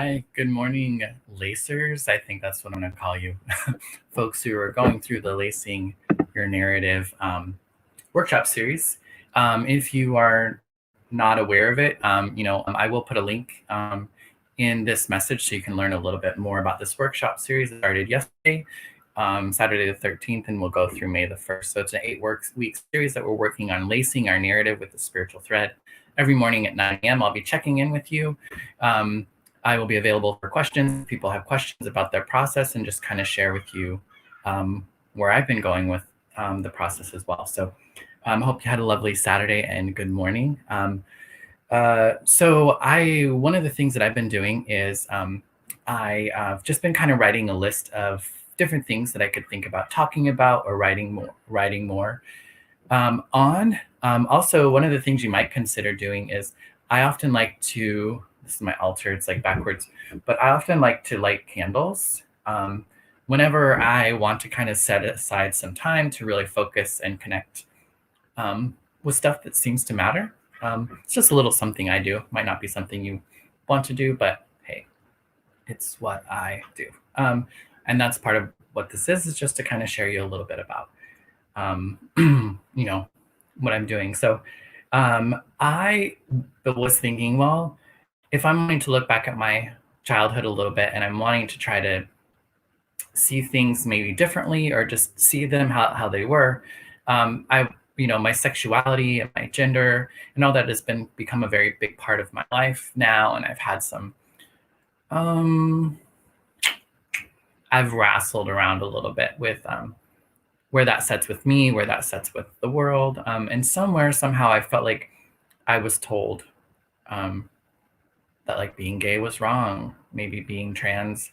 Hi, good morning, lacers. I think that's what I'm going to call you. Folks who are going through the Lacing Your Narrative workshop series. If you are not aware of it, I will put a link in this message so you can learn a little bit more about this workshop series. It started yesterday, Saturday the 13th, and we'll go through May the 1st. So it's an 8-week series that we're working on lacing our narrative with the spiritual thread. Every morning at 9 a.m., I'll be checking in with you. I will be available for questions. If people have questions about their process, and just kind of share with you where I've been going with the process as well. So I hope you had a lovely Saturday and good morning. One of the things that I've been doing is I've just been kind of writing a list of different things that I could think about talking about or writing more on. Also, one of the things you might consider doing is I often like to, this is my altar, it's like backwards, but I often like to light candles whenever I want to kind of set aside some time to really focus and connect with stuff that seems to matter. It's just a little something I do. Might not be something you want to do, but hey, it's what I do. And that's part of what this is just to kind of share you a little bit about, what I'm doing. So I was thinking, well, if I'm wanting to look back at my childhood a little bit and I'm wanting to try to see things maybe differently or just see them how they were, my sexuality and my gender and all that has become a very big part of my life now. And I've had some, I've wrestled around a little bit with where that sets with me, where that sets with the world. And somehow I felt like I was told that like being gay was wrong, maybe being trans.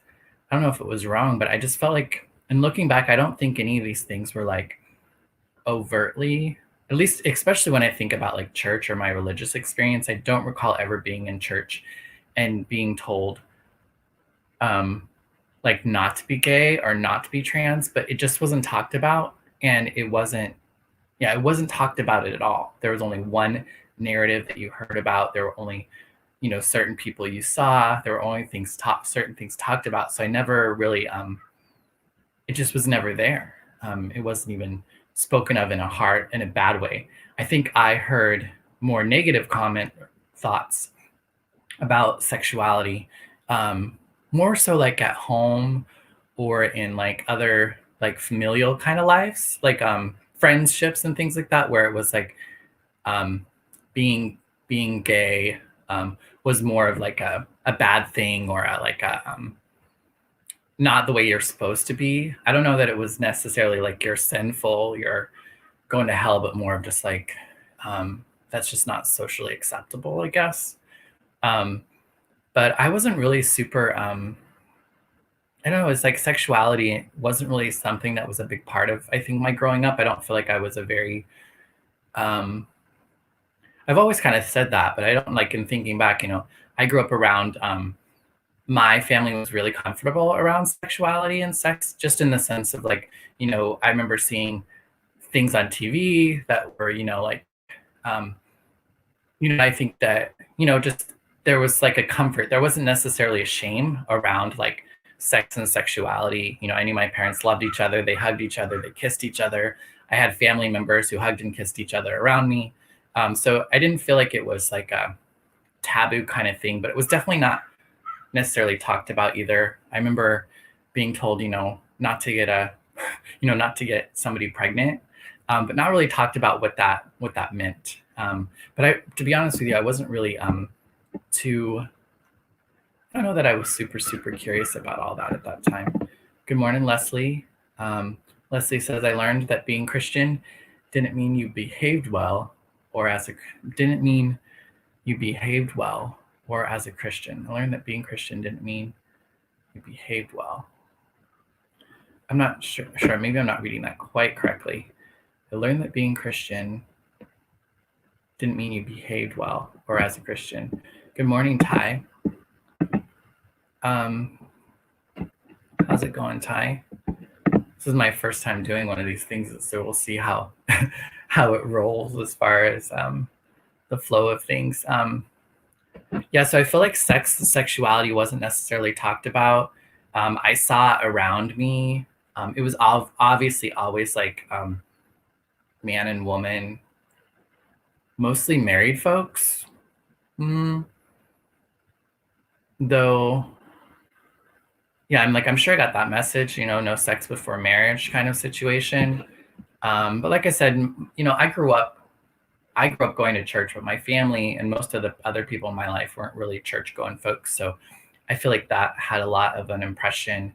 I don't know if it was wrong, but I just felt like, and looking back, I don't think any of these things were like overtly, at least especially when I think about like church or my religious experience, I don't recall ever being in church and being told like not to be gay or not to be trans, but it just wasn't talked about. And it wasn't talked about it at all. There was only one narrative that you heard about. There were only, certain people you saw. There were only certain things talked about. So I never really, it just was never there. It wasn't even spoken of in a bad way. I think I heard more negative thoughts about sexuality, more so like at home or in like other like familial kind of lives, like friendships and things like that, where it was like being gay was more of like a bad thing or not the way you're supposed to be. I don't know that it was necessarily like you're sinful, you're going to hell, but more of just like that's just not socially acceptable, I guess. But I wasn't really super I don't know, it's like sexuality wasn't really something that was a big part of, I think, my growing up. I don't feel like I was a very I've always kind of said that, but I don't, like, in thinking back, I grew up around my family was really comfortable around sexuality and sex, just in the sense of like, I remember seeing things on TV that were, I think that, just there was like a comfort. There wasn't necessarily a shame around like sex and sexuality. I knew my parents loved each other. They hugged each other. They kissed each other. I had family members who hugged and kissed each other around me. So I didn't feel like it was like a taboo kind of thing, but it was definitely not necessarily talked about either. I remember being told, not to get not to get somebody pregnant, but not really talked about what that meant. But to be honest with you, I wasn't really I don't know that I was super, super curious about all that at that time. Good morning, Leslie. Leslie says, I learned that being Christian didn't mean you behaved well, didn't mean you behaved well or as a Christian. I learned that being Christian didn't mean you behaved well. I'm not sure. Maybe I'm not reading that quite correctly. I learned that being Christian didn't mean you behaved well or as a Christian. Good morning, Ty. How's it going, Ty? This is my first time doing one of these things, so we'll see how how it rolls as far as the flow of things. Yeah, so I feel like sex and sexuality wasn't necessarily talked about. I saw around me, it was obviously always like man and woman, mostly married folks. Mm, though, yeah, I'm sure I got that message, no sex before marriage kind of situation. But like I said, I grew up going to church, but my family and most of the other people in my life weren't really church going folks. So I feel like that had a lot of an impression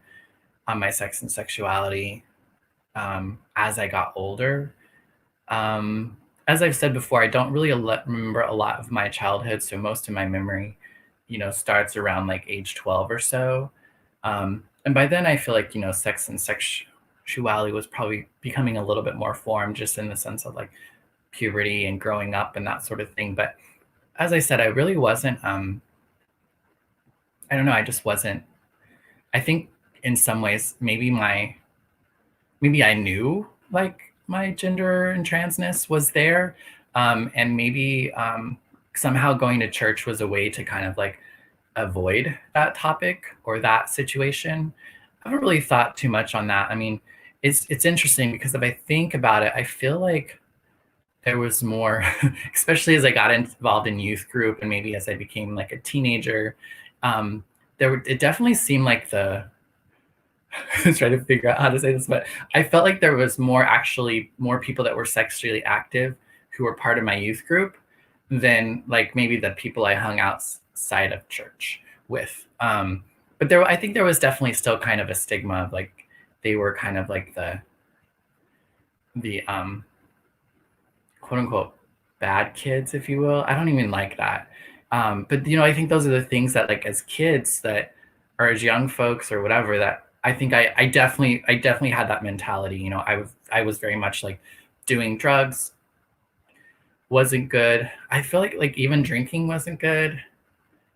on my sex and sexuality as I got older. Um, as I've said before, I don't really remember a lot of my childhood, so most of my memory, starts around like age 12 or so. And by then, I feel like sex and sexuality was probably becoming a little bit more formed, just in the sense of like puberty and growing up and that sort of thing. But as I said, I really wasn't. I don't know. I just wasn't. I think in some ways, maybe I knew like my gender and transness was there, and maybe somehow going to church was a way to kind of like avoid that topic or that situation. I haven't really thought too much on that. I mean, it's interesting because if I think about it, I feel like there was more, especially as I got involved in youth group and maybe as I became like a teenager. Um, it definitely seemed like I was trying to figure out how to say this, but I felt like there was more people that were sexually active who were part of my youth group than like maybe the people I hung outside of church with. But I think there was definitely still kind of a stigma of like they were kind of like the quote unquote bad kids, if you will. I don't even like that. But I think those are the things that like as kids that or as young folks or whatever that I think I definitely had that mentality. I was very much like doing drugs wasn't good. I feel like even drinking wasn't good.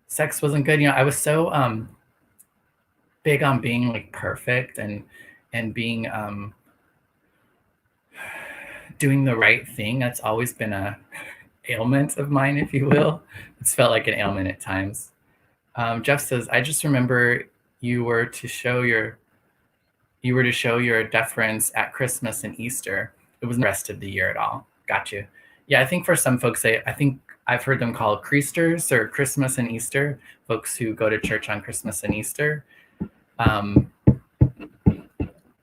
Sex wasn't good. I was so big on being like perfect and being doing the right thing. That's always been a ailment of mine, if you will. It's felt like an ailment at times. Jeff says, I just remember you were to show your deference at Christmas and Easter. It wasn't the rest of the year at all. Got you. Yeah, I think for some folks, I think I've heard them called Creasters or Christmas and Easter, folks who go to church on Christmas and Easter. Um,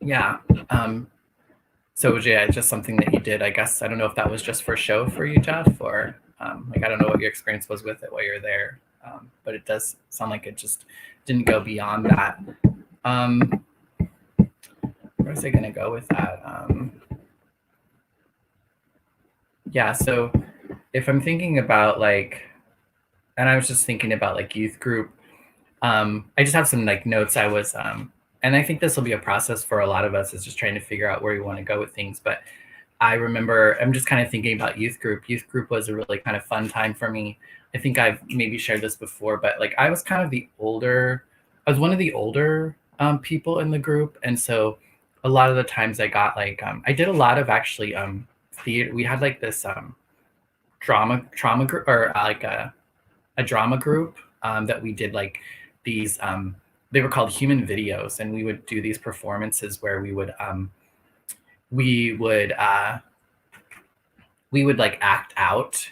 yeah. So yeah, just something that you did, I guess. I don't know if that was just for show for you, Jeff, or like I don't know what your experience was with it while you're there, but it does sound like it just didn't go beyond that. Where was I going to go with that? Yeah, so if I'm thinking about like, and I was just thinking about like youth group, I just have some like notes and I think this will be a process for a lot of us is just trying to figure out where you want to go with things. But I remember I'm just kind of thinking about youth group. Youth group was a really kind of fun time for me. I think I've maybe shared this before, but like I was one of the older people in the group. And so a lot of the times I did a lot of actually theater. We had like this trauma group or like a drama group that we did like these they were called human videos, and we would do these performances where we would like act out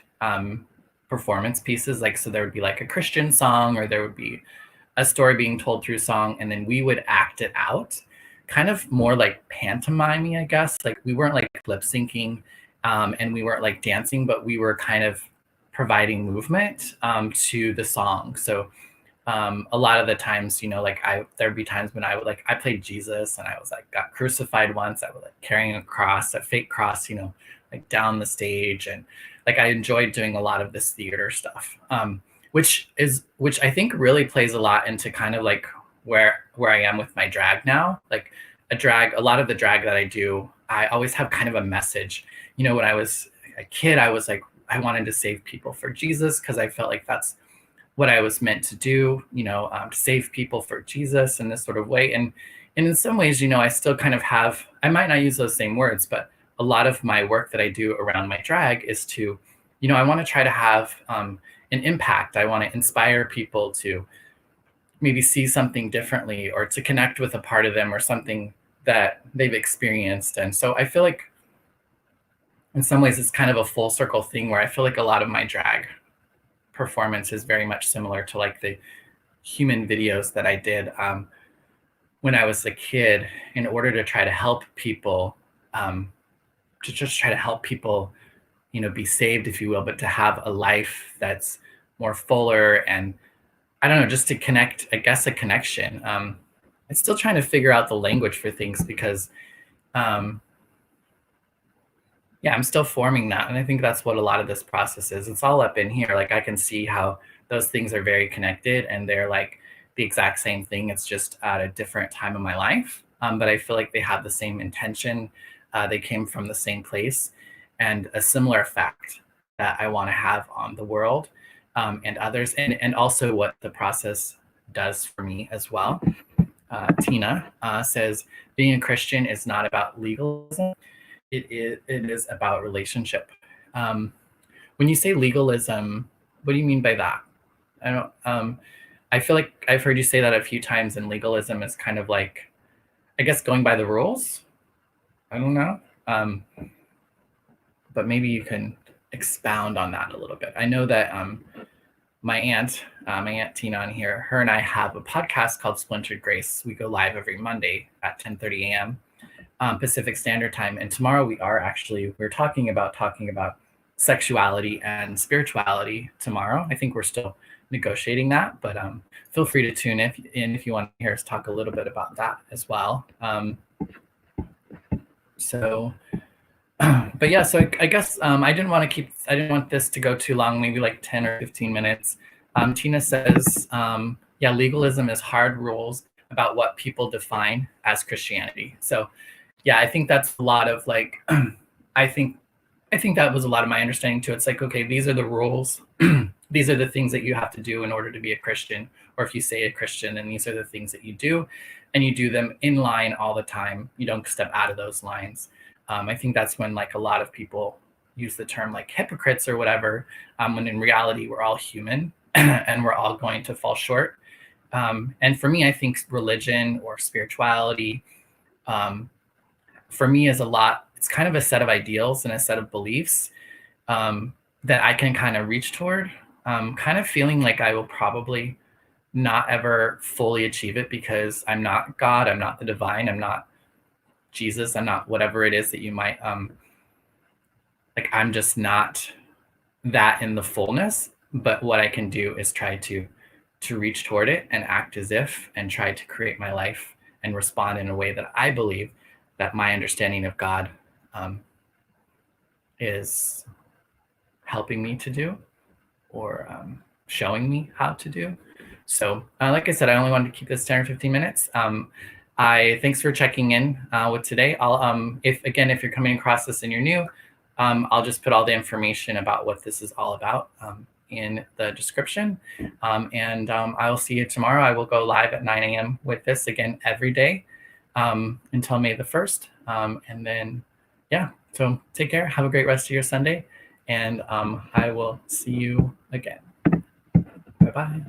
performance pieces, like so there would be like a Christian song or there would be a story being told through song, and then we would act it out kind of more like pantomime, I guess. Like we weren't like lip syncing and we weren't like dancing, but we were kind of providing movement to the song. So a lot of the times, like there'd be times when I played Jesus and I was like got crucified once. I was like carrying a cross, a fake cross, like down the stage, and like I enjoyed doing a lot of this theater stuff, which I think really plays a lot into kind of like where I am with my drag now. Like a lot of the drag that I do, I always have kind of a message. When I was a kid, I was like I wanted to save people for Jesus because I felt like that's what I was meant to do, to save people for Jesus in this sort of way. And in some ways, I still kind of I might not use those same words, but a lot of my work that I do around my drag is to, I want to try to have an impact. I want to inspire people to maybe see something differently or to connect with a part of them or something that they've experienced. And so I feel like in some ways it's kind of a full circle thing where I feel like a lot of my drag performance is very much similar to like the human videos that I did when I was a kid in order to try to help people, to just try to help people, be saved, if you will, but to have a life that's more fuller and I don't know, just to connect, I guess a connection. I'm still trying to figure out the language for things because, um, yeah, I'm still forming that. And I think that's what a lot of this process is. It's all up in here. Like I can see how those things are very connected and they're like the exact same thing. It's just at a different time of my life. But I feel like they have the same intention. They came from the same place and a similar effect that I want to have on the world and others, and also what the process does for me as well. Tina says, being a Christian is not about legalism. It is about relationship. Um, when you say legalism, what do you mean by that? I don't. I feel like I've heard you say that a few times, and legalism is kind of like, I guess, going by the rules. I don't know, but maybe you can expound on that a little bit. I know that my aunt Tina on here, her and I have a podcast called Splintered Grace. We go live every Monday at 10:30 a.m. Pacific Standard Time. And tomorrow we're talking about sexuality and spirituality tomorrow. I think we're still negotiating that, but feel free to tune in if you want to hear us talk a little bit about that as well. So, but yeah, so I guess I didn't want this to go too long, maybe like 10 or 15 minutes. Tina says, yeah, legalism is hard rules about what people define as Christianity. So yeah, I think that's a lot of like, I think that was a lot of my understanding too. It's like, okay, these are the rules. These are the things that you have to do in order to be a Christian. Or if you say a Christian, and these are the things that you do, and you do them in line all the time. You don't step out of those lines. I think that's when like a lot of people use the term like hypocrites or whatever, when in reality we're all human and we're all going to fall short. And for me, I think religion or spirituality, for me is it's kind of a set of ideals and a set of beliefs that I can kind of reach toward, kind of feeling like I will probably not ever fully achieve it because I'm not God, I'm not the divine, I'm not Jesus, I'm not whatever it is that you might, like I'm just not that in the fullness. But what I can do is try to reach toward it and act as if and try to create my life and respond in a way that I believe that my understanding of God is helping me to do or showing me how to do. So like I said, I only wanted to keep this 10 or 15 minutes. Thanks for checking in with today. If you're coming across this and you're new, I'll just put all the information about what this is all about in the description. I will see you tomorrow. I will go live at 9 a.m. with this again every day until May the 1st. And then, yeah, so take care. Have a great rest of your Sunday. And I will see you again. Bye-bye.